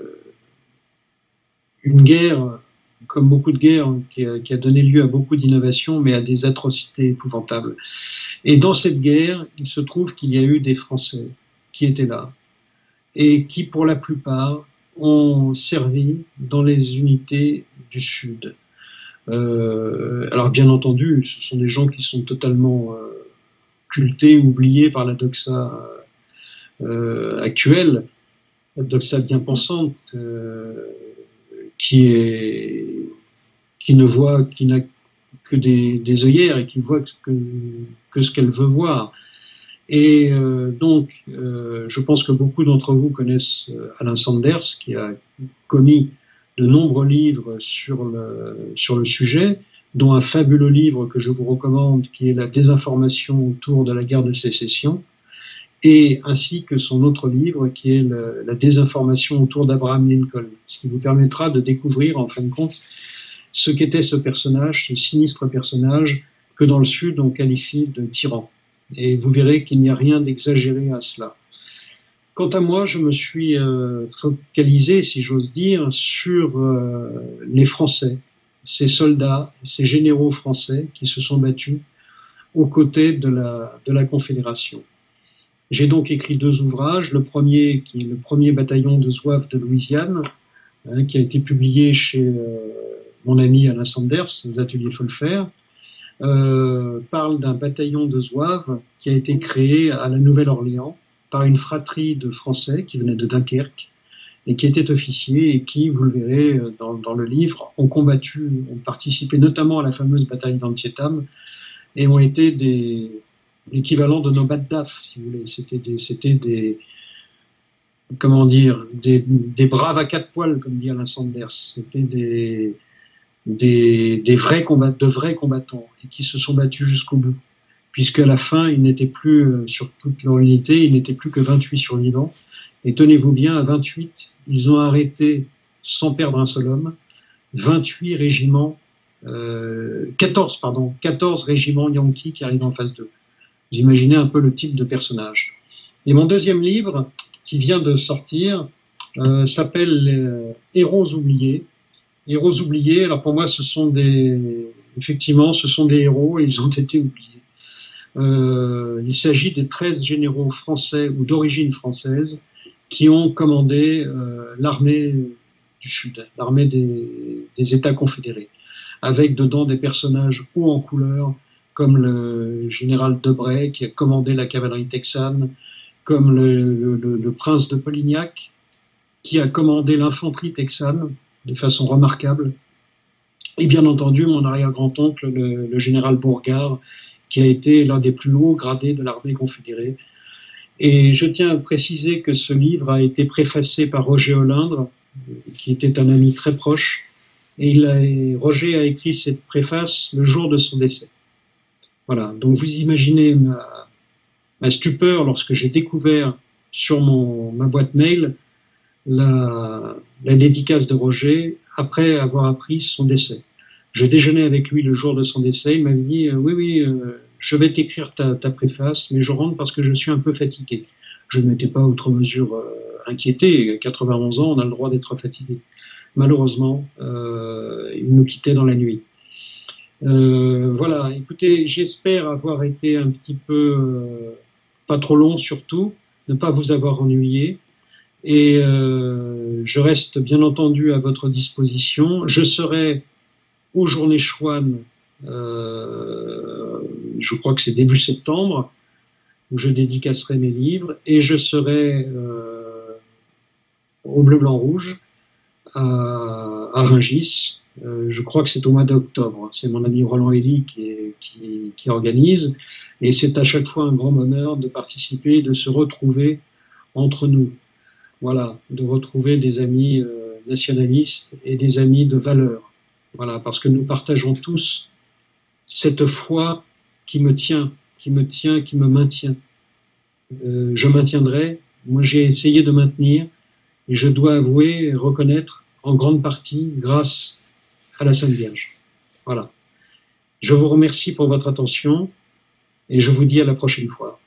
guerre, comme beaucoup de guerres, qui a donné lieu à beaucoup d'innovations, mais à des atrocités épouvantables. Et dans cette guerre, il se trouve qu'il y a eu des Français qui étaient là et qui, pour la plupart, ont servi dans les unités du Sud. Alors, bien entendu, ce sont des gens qui sont totalement cultés, oubliés par la doxa actuelle, la doxa bien pensante, qui n'a que des œillères et qui voit que ce qu'elle veut voir. Et donc, je pense que beaucoup d'entre vous connaissent Alain Sanders, qui a commis de nombreux livres sur le sujet, dont un fabuleux livre que je vous recommande, qui est La désinformation autour de la guerre de sécession, et ainsi que son autre livre, qui est La désinformation autour d'Abraham Lincoln, ce qui vous permettra de découvrir, en fin de compte, ce qu'était ce personnage, ce sinistre personnage, que dans le Sud on qualifie de tyran. Et vous verrez qu'il n'y a rien d'exagéré à cela. Quant à moi, je me suis focalisé, si j'ose dire, sur les Français, ces soldats, ces généraux français qui se sont battus aux côtés de la Confédération. J'ai donc écrit 2 ouvrages, le premier qui est le premier bataillon de zouaves de Louisiane, qui a été publié chez mon ami Alain Sanders, aux ateliers Folfer, parle d'un bataillon de zouaves qui a été créé à la Nouvelle-Orléans par une fratrie de Français qui venaient de Dunkerque et qui étaient officiers et qui, vous le verrez dans le livre, ont combattu, ont participé notamment à la fameuse bataille d'Antietam et ont été l'équivalent de nos Baddaf, si vous voulez. C'était des braves à 4 poils, comme dit Alain Sanders. C'était de vrais combattants et qui se sont battus jusqu'au bout. Puisqu'à la fin, ils n'étaient plus, sur toute leur unité, ils n'étaient plus que 28 survivants. Et tenez-vous bien, à 28, ils ont arrêté, sans perdre un seul homme, 28 régiments, 14 régiments Yankees qui arrivent en phase 2. Vous imaginez un peu le type de personnage. Et mon deuxième livre, qui vient de sortir, s'appelle Héros oubliés. Héros oubliés, alors pour moi, ce sont des héros et ils ont été oubliés. Il s'agit des 13 généraux français ou d'origine française qui ont commandé l'armée du Sud, l'armée des États confédérés, avec dedans des personnages hauts en couleur, comme le général Debray qui a commandé la cavalerie texane, comme le prince de Polignac qui a commandé l'infanterie texane de façon remarquable, et bien entendu mon arrière-grand-oncle, le général Bourgard, qui a été l'un des plus hauts gradés de l'armée confédérée. Et je tiens à préciser que ce livre a été préfacé par Roger Olindre, qui était un ami très proche, et Roger a écrit cette préface le jour de son décès. Voilà, donc vous imaginez ma stupeur lorsque j'ai découvert sur ma boîte mail la dédicace de Roger après avoir appris son décès. Je déjeunais avec lui le jour de son décès, il m'avait dit oui, je vais t'écrire ta préface, mais je rentre parce que je suis un peu fatigué. Je ne m'étais pas outre mesure inquiété, à 91 ans, on a le droit d'être fatigué. Malheureusement, il nous quittait dans la nuit. Voilà, écoutez, j'espère avoir été un petit peu, pas trop long surtout, ne pas vous avoir ennuyé. Et je reste bien entendu à votre disposition. Je serai aux Journées Chouane, je crois que c'est début septembre, où je dédicacerai mes livres, et je serai au Bleu Blanc Rouge à Rungis. Je crois que c'est au mois d'octobre. C'est mon ami Roland Elie qui organise, et c'est à chaque fois un grand bonheur de participer, de se retrouver entre nous. Voilà, de retrouver des amis nationalistes et des amis de valeur. Voilà, parce que nous partageons tous cette foi qui me maintient. Je maintiendrai. Moi, j'ai essayé de maintenir, et je dois avouer et reconnaître en grande partie grâce à la Sainte Vierge. Voilà. Je vous remercie pour votre attention et je vous dis à la prochaine fois.